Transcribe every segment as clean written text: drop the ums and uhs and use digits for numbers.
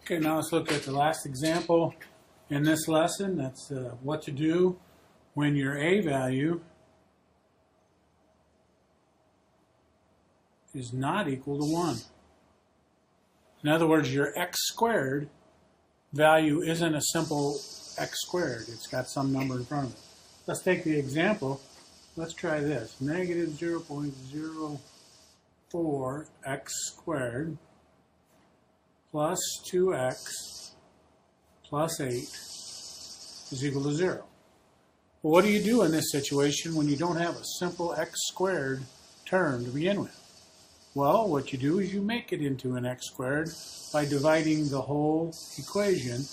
Okay, now let's look at the last example in this lesson. That's what to do when your A value is not equal to 1. In other words, your x squared value isn't a simple x squared. It's got some number in front of it. Let's take the example. Let's try this. Negative 0.04 x squared plus 2x plus 8 is equal to 0. Well, what do you do in this situation when you don't have a simple x squared term to begin with? Well, what you do is you make it into an x squared by dividing the whole equation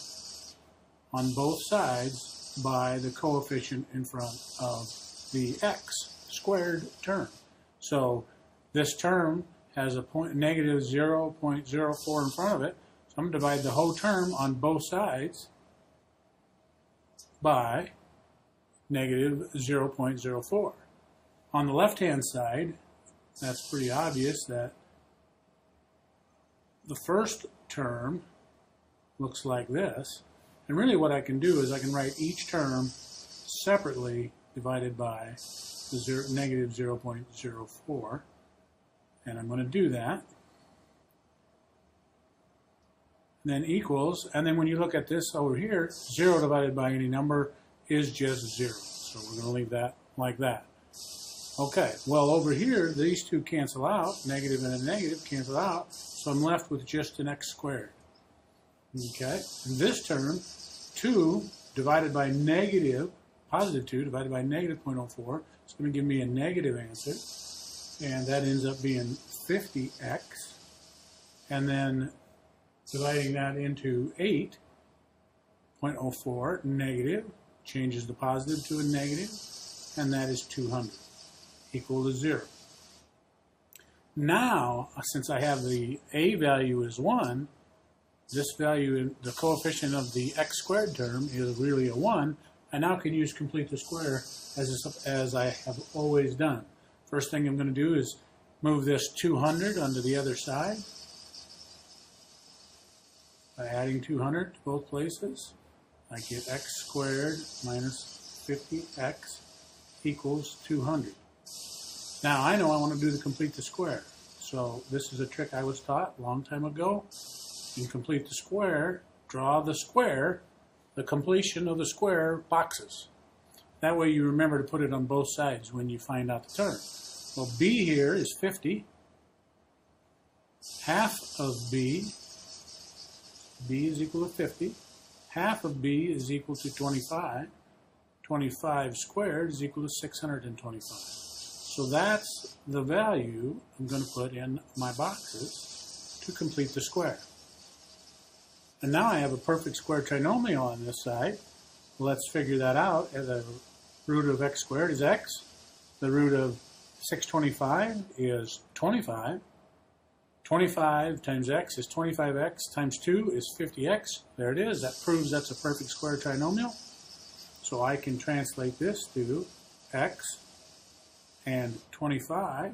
on both sides by the coefficient in front of the x squared term. So this term has a negative 0.04 in front of it. So I'm going to divide the whole term on both sides by negative 0.04. On the left-hand side, that's pretty obvious that the first term looks like this. And really what I can do is I can write each term separately divided by the negative 0.04. And I'm going to do that. And then equals, and then when you look at this over here, 0 divided by any number is just 0. So we're going to leave that like that. Okay, well over here, these two cancel out. Negative and a negative cancel out. So I'm left with just an x squared. Okay, and this term, 2 divided by negative, positive 2 divided by negative 0.04, is going to give me a negative answer. And that ends up being 50x. And then dividing that into 8.04, negative, changes the positive to a negative, and that is 200, equal to 0. Now, since I have the A value is 1, this value, the coefficient of the x squared term is really a 1, I now can use complete the square as I have always done. First thing I'm going to do is move this 200 onto the other side by adding 200 to both places. I get x squared minus 50x equals 200. Now I know I want to do the complete the square. So this is a trick I was taught a long time ago. In complete the square, draw the square, the completion of the square boxes. That way you remember to put it on both sides when you find out the term. Well, b here is 50. Half of b is equal to 50. Half of b is equal to 25. 25 squared is equal to 625. So that's the value I'm going to put in my boxes to complete the square. And now I have a perfect square trinomial on this side. Let's figure that out. The root of x squared is x. The root of 625 is 25. 25 times x is 25x times 2 is 50x. There it is. That proves that's a perfect square trinomial. So I can translate this to x and 25.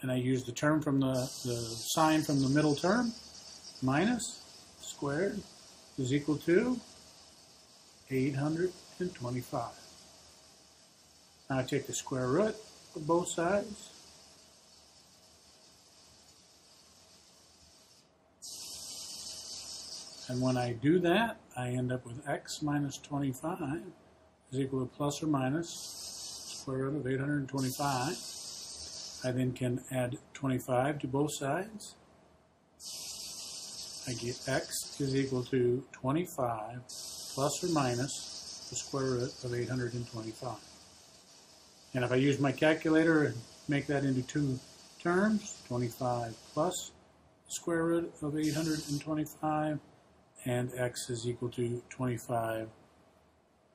And I use the term from the sign from the middle term. Minus squared is equal to 825. Now I take the square root of both sides. And when I do that, I end up with x minus 25 is equal to plus or minus square root of 825. I then can add 25 to both sides. I get x is equal to 25 plus or minus the square root of 825. And if I use my calculator and make that into two terms, 25 plus the square root of 825, and x is equal to 25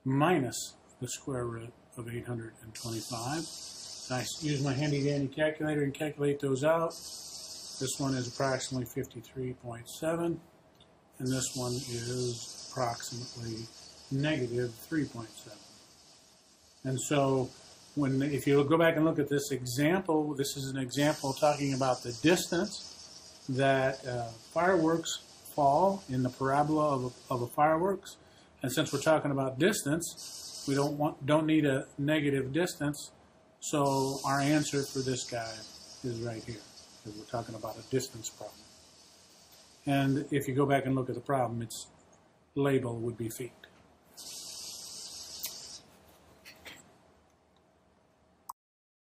minus the square root of 825. So I use my handy-dandy calculator and calculate those out. This one is approximately 53.7, and this one is approximately negative 3.7. And so if you go back and look at this example, this is an example talking about the distance that fireworks fall in the parabola of a fireworks. And since we're talking about distance, we don't need a negative distance. So our answer for this guy is right here, because we're talking about a distance problem. And if you go back and look at the problem, its label would be feet.